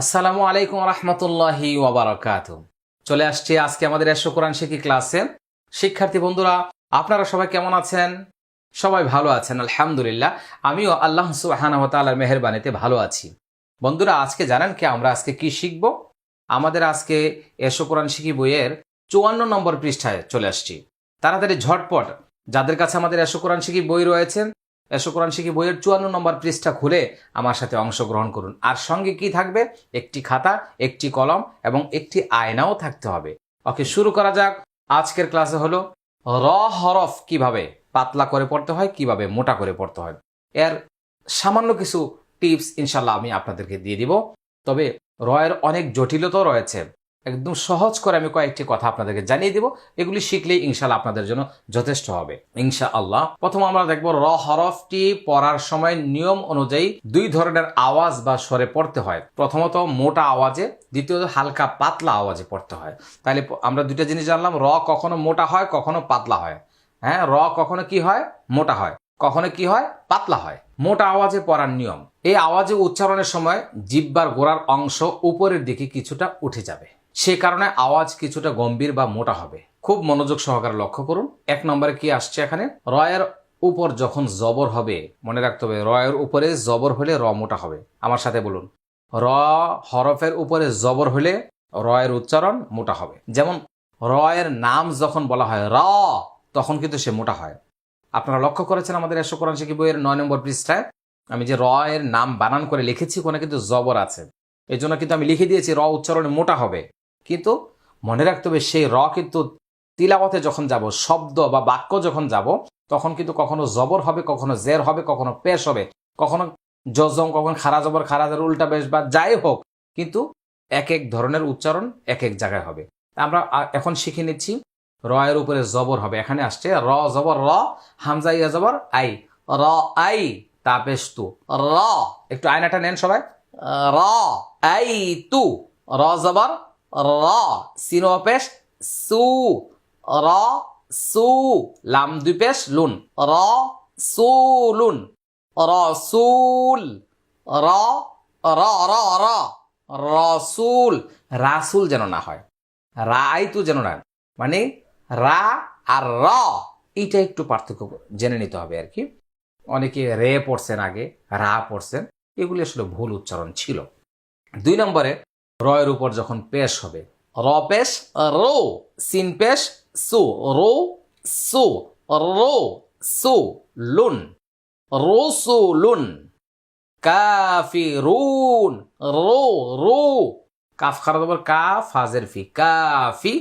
আসসালামু আলাইকুম রহমতুল্লাহি ওয়াবারাকাতু। চলে আসছি আজকে আমাদের এশো কোরআন শিখি ক্লাসে। শিক্ষার্থী বন্ধুরা, আপনারা সবাই কেমন আছেন? সবাই ভালো আছেন আলহামদুলিল্লাহ। আমিও আল্লাহ সুবহানাহু ওয়া তাআলার মেহেরবানিতে ভালো আছি। বন্ধুরা, আজকে জানেন কি আমরা আজকে কি শিখব? আমাদের আজকে এশো কোরআন শিখি বইয়ের 54 নম্বর পৃষ্ঠায় চলে আসছি। তাড়াতাড়ি ঝটপট যাদের কাছে আমাদের এশো কোরআন শিখি বই রয়েছেন, এশো কোরআন শিখি বইয়ের 54 নম্বর পৃষ্ঠা খুলে আমার সাথে অংশগ্রহণ করুন। আর সঙ্গে কি থাকবে? একটি খাতা, একটি কলম এবং একটি আয়নাও থাকতে হবে। ওকে, শুরু করা যাক। আজকের ক্লাসে হলো র হরফ কিভাবে পাতলা করে পড়তে হয়, কিভাবে মোটা করে পড়তে হয়, এর সামান্য কিছু টিপস ইনশাল্লাহ আমি আপনাদেরকে দিয়ে দিব। তবে রয়ের অনেক জটিলতাও রয়েছে, একদম সহজ করে আমি কয়েকটি কথা আপনাদেরকে জানিয়ে দিব। এগুলি শিখলেই ইনশাল্লাহ আপনাদের জন্য যথেষ্ট হবে ইনশাআল্লাহ। প্রথম আমরা দেখব র হরফটি পড়ার সময় নিয়ম অনুযায়ী দুই ধরনের আওয়াজ বা স্বরে পড়তে হয়। প্রথমত মোটা আওয়াজে, দ্বিতীয়ত হালকা পাতলা আওয়াজে পড়তে হয়। তাহলে আমরা দুইটা জিনিস জানলাম, র কখনো মোটা হয়, কখনো পাতলা হয়। হ্যাঁ, র কখনো কি হয়? মোটা হয়। কখনো কি হয়? পাতলা হয়। মোটা আওয়াজে পড়ার নিয়ম, এই আওয়াজে উচ্চারণের সময় জিহ্বার গোড়ার অংশ উপরের দিকে কিছুটা উঠে যাবে, সে কারণে আওয়াজ কিছুটা গম্ভীর বা মোটা হবে। খুব মনোযোগ সহকারে লক্ষ্য করুন। এক নম্বরে কি আসছে এখানে? রয়ের উপর যখন জবর হবে, মনে রাখতে হবে রয়ের উপরে জবর হলে র মোটা হবে। আমার সাথে বলুন, র হরফের উপরে জবর হলে রয়ের উচ্চারণ মোটা হবে। যেমন রয়ের নাম যখন বলা হয় র, তখন কিন্তু সে মোটা হয়। আপনারা লক্ষ্য করেছেন আমাদের এশো কোরআন শিখি বইয়ের 9 নম্বর পৃষ্ঠায় আমি যে রয়ের নাম বানান করে লিখেছি, কোনে কিন্তু জবর আছে, এই জন্য কিন্তু আমি লিখে দিয়েছি র উচ্চারণে মোটা হবে। কিন্তু মনে রাখতে হবে সেই র কিন্তু তিলাওয়াতে যখন যাব, শব্দ বা বাক্য যখন যাব, তখন কিন্তু কখনো জবর হবে, কখনো জের হবে, কখনো পেশ হবে, কখনো জজম, কখনো খারা জবর, খারাজের উল্টা পেশ বা যাই হোক, কিন্তু এক এক ধরনের উচ্চারণ এক এক জায়গায় হবে। আমরা এখন শিখে নিচ্ছি। রয়ের উপরে জবর হবে, এখানে আসছে র জবর র, হামজা ইয়া জবর আই, র আই, তা পেশ তু, র। একটু আয়নাটা নেন সবাই। র আই তু, র জবর র, সিন পেশ সু, র সু, লাম দুই পেশ লুন, র সুলুন, রসুল, র র র র রসুল। রাসুল যেন না হয়, রাই তু যেন না, মানে রা আর র, এইটা একটু পার্থক্য জেনে নিতে হবে আর কি। অনেকে রে পড়ছেন আগে, রা পড়ছেন, এগুলি আসলে ভুল উচ্চারণ ছিল। 2 নম্বরে রয়ের উপর যখন পেশ হবে, র পেশ রো, সিন পেশ সু, রো সু, রো সু লুন, রসুলুন, কাফিরুন, রো রো, কাফ খারা জবর কা, ফাজের ফি, কাফি,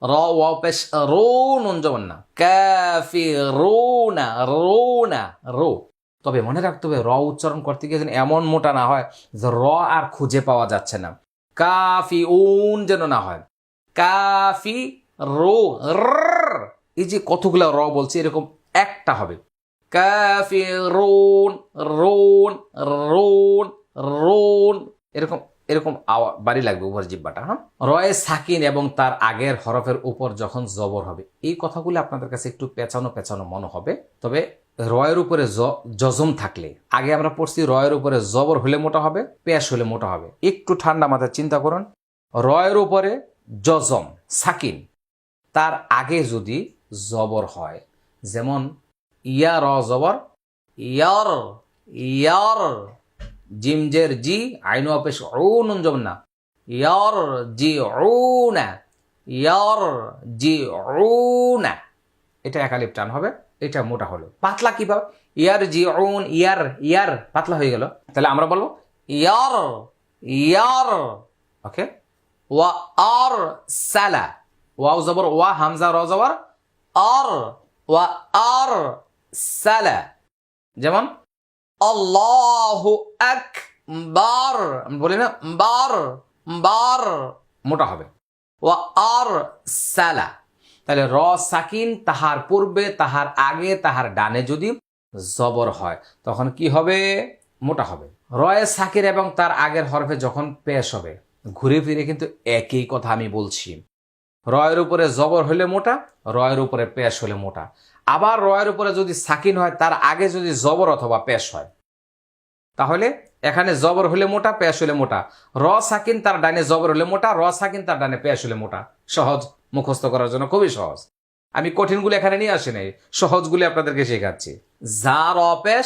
র ওয়াও পেশ রো, নুন জবর না, কাফিরুনা, রোনা, রো। তবে মনে রাখতে হবে র উচ্চারণ করতে গিয়ে যেন এমন মোটা না হয় যে র আর খুঁজে পাওয়া যাচ্ছে না। কাফি উন যেন না হয়, কাফি রো র, এই যে কতগুলা র বলছি, এরকম একটা হবে। কাফিরুন, রোন রোন রোন, এরকম এরকম বাড়ি লাগবে উপর জিব্বাটা। হ্যাঁ, রয়ে সাকিন এবং তার আগের হরফের উপর যখন জবর হবে, এই কথাগুলো আপনাদের কাছে একটু পেঁচানো পেঁচানো মনে হবে। তবে রয়ের উপরে জজম থাকলে, আগে আমরা পড়ছি রয়ের উপরে জবর হলে মোটা হবে, পেশ হলে মোটা হবে। একটু ঠান্ডা মাথায় চিন্তা করুন, রয়ের উপরে জজম সাকিন, তার আগে যদি জবর হয়, যেমন ইয়া র জবর ইয়ার, ইয়ার, জিমজের জি, আইনু পেশ ও, নুন জবর না, ইয়ার জি না, ইয়ার জি না, এটা একালিপ টান হবে, এটা মোটা হলো। পাতলা কিভাবে? ইয়ার জি উন, ইয়ার ইয়ার পাতলা হয়ে গেল, তাহলে আমরা বলবো ইয়ার ইয়ার। ওকে, ওয়া আর সালা, ওয়াও জবর ওয়া, হামজা র জবর আর, ওয়া আর সালা। যেমন আল্লাহু আকবার, বলি না বার বার, মোটা হবে, ওয়া আর সালা। তাহলে র সাকিন, তাহার পূর্বে, তাহার আগে, তাহার ডানে যদি জবর হয়, তখন কি হবে? মোটা হবে। রয়ে সাকির এবং তার আগের হরফে যখন পেশ হবে, ঘুরে ফিরে কিন্তু একই কথা আমি বলছি। রয়ের উপরে জবর হলে মোটা, রয়ের উপরে পেশ হলে মোটা। আবার রয়ের উপরে যদি সাকিন হয়, তার আগে যদি জবর অথবা পেশ হয়, তাহলে এখানে জবর হলে মোটা, পেশ হলে মোটা। র সাকিন তার ডানে জবর হলে মোটা, র সাকিন তার ডানে পেশ হলে মোটা। সহজ, মুখস্থ করার জন্য খুবই সহজ। আমি কঠিনগুলো এখানে নিয়ে আসি নাই, সহজগুলি আপনাদেরকে শেখাচ্ছি। জা র পেশ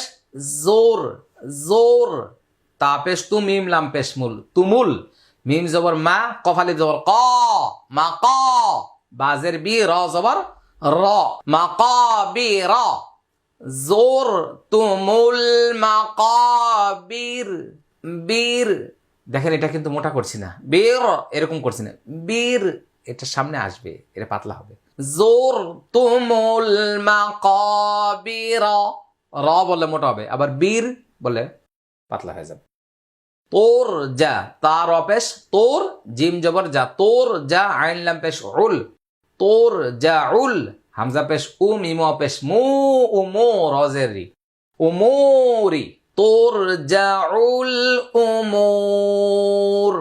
জোর, জোর। তা পেশ তু, মিম লাম পেশ মুল, তুমুল। মিম জবর মা, কফালি জবর ক, মা ক। বাজের বি, র জবর র, মা ক বি র। জোর তুমুল মাকাবির, বীর। দেখেন এটা কিন্তু মোটা করছি না, বীর এরকম করছি না, বীর এটা সামনে আসবে, এটা পাতলা হবে। জোর তুমুল মাকাবির, র বললে মোটা হবে, আবার বীর বলে পাতলা হয়ে যাবে। তোর যা, তার অপেশ তোর, জিম জবর যা, তোর যা, আইন লাম পেশ উল, তোর যা উল। হামজা পেশ উ, মিম পেশ মু, উমো রজেরি, উমোরি। তোর যা উল উমোর,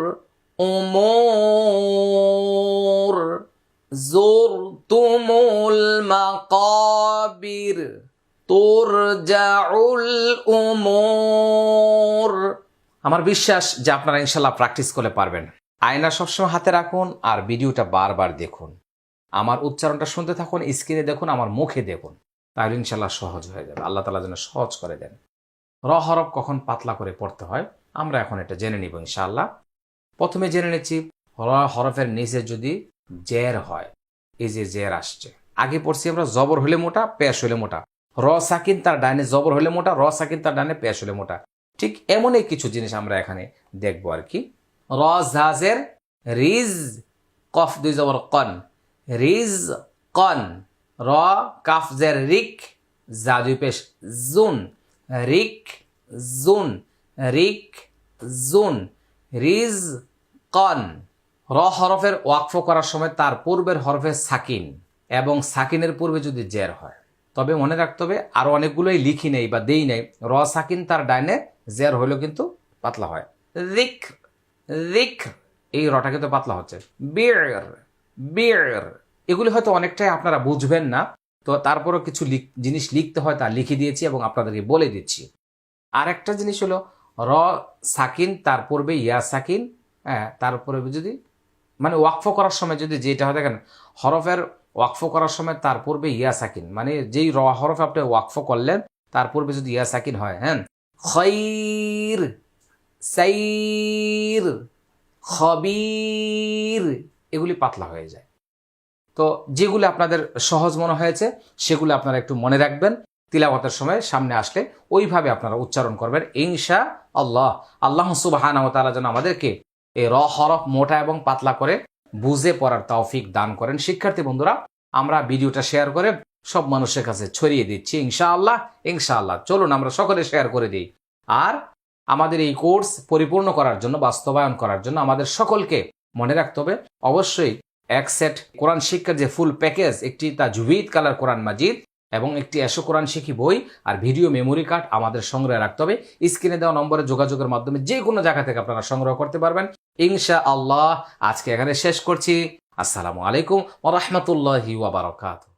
উমোর। জোর তুমুল মাকাবির, তোর যা উল উমোর। আমার বিশ্বাস যে আপনারা ইনশাল্লাহ প্র্যাকটিস করলে পারবেন। আয়না সবসময় হাতে রাখুন আর ভিডিওটা বারবার দেখুন। আমার উচ্চারণটা শুনতে থাকুন, স্ক্রিনে দেখুন, আমার মুখে দেখুন, তাহলে ইনশাল্লাহ সহজ হয়ে যাবে। আল্লাহ তাআলা যেন সহজ করে দেন। র হরফ কখন পাতলা করে পড়তে হয় আমরা এখন এটা জেনে নিব ইনশাআল্লাহ। প্রথমে জেনে নিচ্ছি র হরফের নিচে যদি জের হয়, এই যে জের আসছে, আগে পড়ছি আমরা জবর হলে মোটা, পেশ হলে মোটা। র সাকিন তার ডানে জবর হলে মোটা, র সাকিন তার ডানে পেশ হলে মোটা। ঠিক এমনই কিছু জিনিস আমরা এখানে দেখবো আর কি। র জাজের রিজ, কফ দুই জবর কন, রিজ কন। র কাফ জের রিক, জা দুই পেশ জুন, রিক জুন, রিক জুন, রিজ কন। র হরফের ওয়াকফ করার সময় তার পূর্বের হরফের সাকিন এবং সাকিনের পূর্বে যদি জের হয়, তবে মনে রাখতে হবে আরো অনেকগুলোই লিখি নেই বা দেই নাই, র সাকিন তার ডাইনে জের হইলেও কিন্তু পাতলা হয়। রিক, রিক, এই রটা কিন্তু পাতলা হচ্ছে। বির, বির, এগুলি হয়তো অনেকটাই আপনারা বুঝবেন না, তো তারপরও কিছু জিনিস লিখতে হয়, তা লিখে দিয়েছি এবং আপনাদেরকে বলে দিচ্ছি। আর একটা জিনিস হলো র সাকিন তার পূর্বে ইয়া সাকিন, হ্যাঁ তারপরে যদি মানে ওয়াকফ করার সময় যদি যেটা হয়, দেখেন হরফের ওয়াকফ করার সময় তার পূর্বে ইয়া সাকিন, মানে যেই র হরফ আপনি ওয়াকফ করলেন তার পূর্বে যদি ইয়া সাকিন হয়, হ্যাঁ, খৈর, সাইর, খবির, এগুলি পাতলা হয়ে যায়। তো যেগুলো আপনাদের সহজ মনে হয়েছে সেগুলো আপনারা একটু মনে রাখবেন, তিলাওয়াতের সময় সামনে আসলে ওইভাবে আপনারা উচ্চারণ করবেন ইনশা আল্লাহ। আল্লাহ সুবহানাহু ওয়া তাআলা যেন আমাদেরকে এই র হরফ মোটা এবং পাতলা করে বুঝে পড়ার তৌফিক দান করেন। শিক্ষার্থী বন্ধুরা, আমরা ভিডিওটা শেয়ার করে সব মানুষের কাছে ছড়িয়ে দিচ্ছি ইনশাআল্লাহ, ইনশাআল্লাহ। চলুন আমরা সকলে শেয়ার করে দিই। আর আমাদের এই কোর্স পরিপূর্ণ করার জন্য, বাস্তবায়ন করার জন্য আমাদের সকলকে মনে রাখতে হবে অবশ্যই এক সেট কোরআন শিক্ষার যে ফুল প্যাকেজ, একটি তাজউইদ কালার কোরআন মাজিদ এবং একটি এসো কোরআন শিখি বই আর ভিডিও মেমোরি কার্ড আমাদের সংগ্রহে রাখতে হবে। স্ক্রিনে দেওয়া নম্বরে যোগাযোগের মাধ্যমে যে কোনো জায়গা থেকে আপনারা সংগ্রহ করতে পারবেন ইনশাআল্লাহ। আজকে এখানে শেষ করছি। আসসালামু আলাইকুম ওয়া রাহমাতুল্লাহি ওয়া বারাকাতুহু।